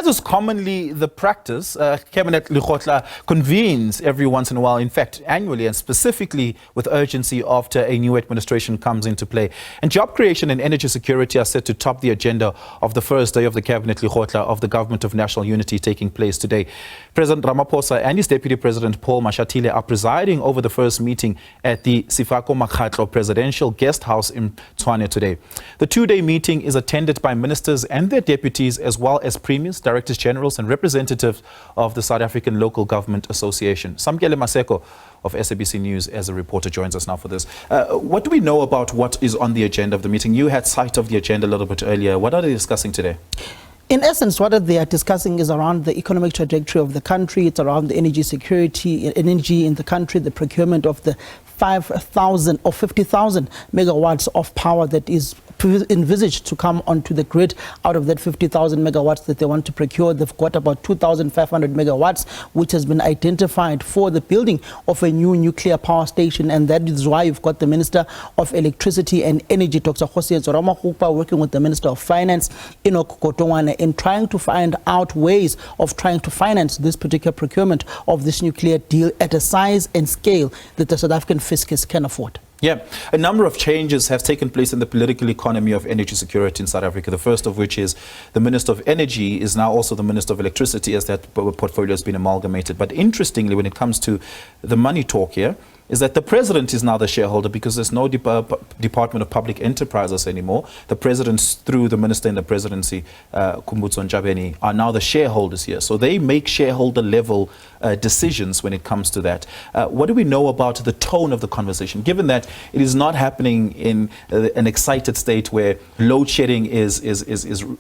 As is commonly the practice, Cabinet Lekgotla convenes every once in a while, in fact, annually and specifically with urgency after a new administration comes into play. And job creation and energy security are set to top the agenda of the first day of the Cabinet Lekgotla of the Government of National Unity taking place today. President Ramaphosa and his Deputy President Paul Mashatile are presiding over the first meeting at the Sifako Makhatlo Presidential Guest House in Tshwane today. The two-day meeting is attended by ministers and their deputies, as well as premiers, directors generals and representatives of the South African Local Government Association. Samkele Maseko of SABC News as a reporter joins us now for this. What do we know about what is on the agenda of the meeting? You had sight of the agenda a little bit earlier. What are they discussing today? In essence, what they are discussing is around the economic trajectory of the country. It's around the energy security, energy in the country, the procurement of the 5,000 or 50,000 megawatts of power that is envisaged to come onto the grid. Out of that 50,000 megawatts that they want to procure, they've got about 2,500 megawatts, which has been identified for the building of a new nuclear power station. And that is why you've got the Minister of Electricity and Energy, Dr. Ramaphosa, working with the Minister of Finance, Enoch Kotongwane, in trying to find out ways of trying to finance this particular procurement of this nuclear deal at a size and scale that the South African fiscus can afford. Yeah, a number of changes have taken place in the political economy of energy security in South Africa. The first of which is the Minister of Energy is now also the Minister of Electricity, as that portfolio has been amalgamated. But interestingly, when it comes to the money talk here, is that the president is now the shareholder, because there's no Department of Public Enterprises anymore. The president, through the minister in the presidency, Kumbutso Ntshavheni, are now the shareholders here. So they make shareholder level decisions when it comes to that. What do we know about the tone of the conversation, given that it is not happening in an excited state where load shedding is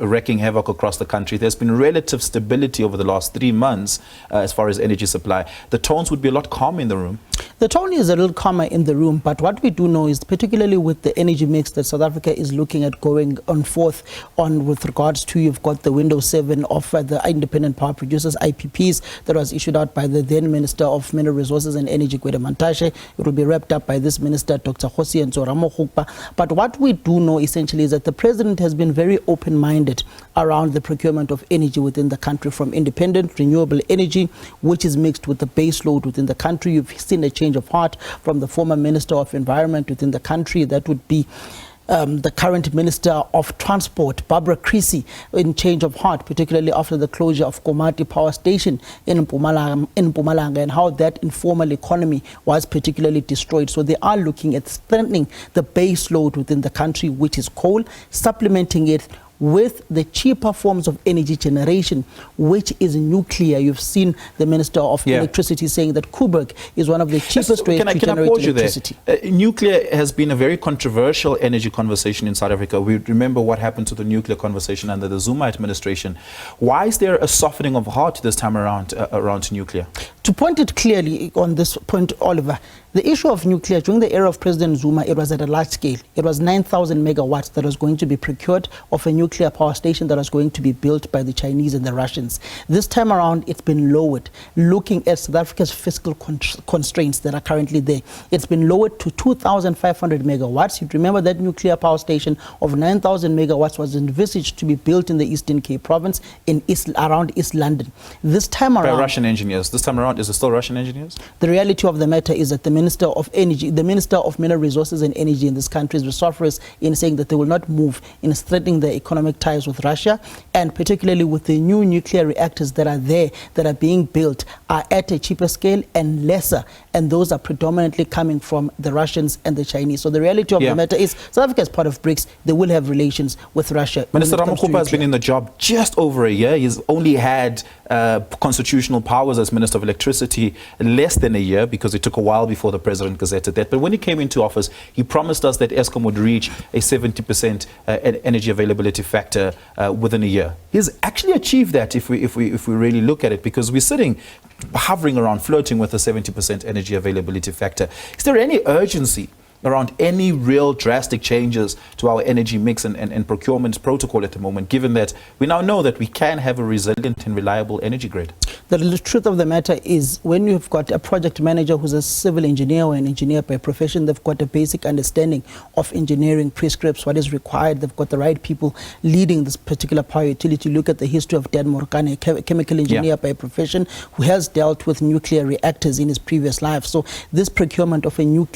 wreaking havoc across the country? There's been relative stability over the last 3 months as far as energy supply. The tones would be a lot calmer in the room. The tone is a little calmer in the room, but what we do know is, particularly with the energy mix that South Africa is looking at going on forth on with regards to, you've got the Windows 7 of the Independent Power Producers, IPPs, that was issued out by the then Minister of Mineral Resources and Energy, Gwede Mantashe. It will be wrapped up by this Minister, Dr. Ramaphosa. But what we do know essentially is that the President has been very open-minded around the procurement of energy within the country, from independent renewable energy, which is mixed with the base load within the country. You've seen a change of heart from the former Minister of Environment within the country. That would be the current Minister of Transport, Barbara Creecy, in change of heart, particularly after the closure of Komati Power Station in Mpumalanga, and how that informal economy was particularly destroyed. So they are looking at strengthening the base load within the country, which is coal, supplementing it with the cheaper forms of energy generation, which is nuclear. You've seen the Minister of Electricity saying that Kuberg is one of the cheapest ways to generate electricity. Nuclear has been a very controversial energy conversation in South Africa. We remember what happened to the nuclear conversation under the Zuma administration. Why is there a softening of heart this time around nuclear? To point it clearly on this point, Oliver, the issue of nuclear during the era of President Zuma, it was at a large scale. It was 9,000 megawatts that was going to be procured of a nuclear power station that was going to be built by the Chinese and the Russians. This time around, it's been lowered, looking at South Africa's fiscal constraints that are currently there. It's been lowered to 2,500 megawatts. You'd remember that nuclear power station of 9,000 megawatts was envisaged to be built in the Eastern Cape province in around East London. This time around, by Russian engineers. This time around, is it still Russian engineers? The reality of the matter is that the Minister of Energy, the Minister of Mineral Resources and Energy in this country is vociferous in saying that they will not move in strengthening their economic ties with Russia, and particularly with the new nuclear reactors that are there, that are being built, are at a cheaper scale and lesser, and those are predominantly coming from the Russians and the Chinese. So the reality of the matter is, South Africa is part of BRICS. They will have relations with Russia. Minister Ramaphosa has been in the job just over a year. He's only had constitutional powers as Minister of Electricity less than a year, because it took a while before the President gazetted that. But when he came into office, he promised us that Eskom would reach a 70% energy availability factor within a year. He's actually achieved that if we really look at it, because we're sitting hovering around, flirting with a 70% energy availability factor. Is there any urgency around any real drastic changes to our energy mix and procurement protocol at the moment, given that we now know that we can have a resilient and reliable energy grid? The truth of the matter is, when you've got a project manager who's a civil engineer or an engineer by profession, they've got a basic understanding of engineering prescripts, what is required. They've got the right people leading this particular power utility. Look at the history of Dan Morkane, a chemical engineer by profession, who has dealt with nuclear reactors in his previous life. So this procurement of a new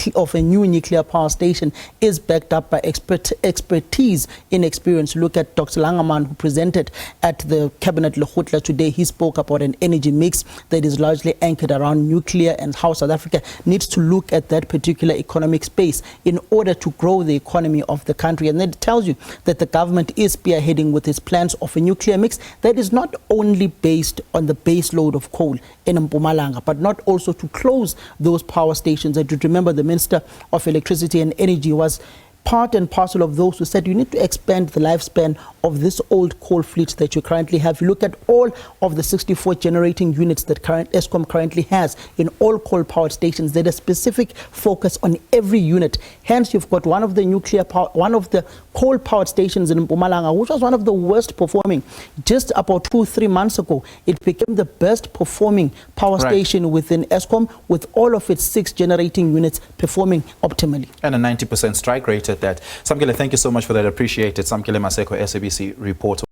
nuclear power station is backed up by expertise in experience. Look at Dr. Langerman, who presented at the Cabinet Lekgotla today. He spoke about an energy mix that is largely anchored around nuclear and how South Africa needs to look at that particular economic space in order to grow the economy of the country. And that tells you that the government is spearheading with its plans of a nuclear mix that is not only based on the base load of coal in Mpumalanga, but not also to close those power stations. I do remember the Minister of Electricity and Energy was part and parcel of those who said you need to expand the lifespan of this old coal fleet that you currently have. You look at all of the 64 generating units that Eskom currently has in all coal powered stations. There's a specific focus on every unit. Hence, you've got one of the coal powered stations in Mpumalanga, which was one of the worst performing. Just about 2-3 months ago, it became the best performing power station within Eskom, with all of its 6 generating units performing optimally. And a 90% strike rate at that. Samkele, thank you so much for that. Appreciate it. Samkele Maseko, SABC reporter.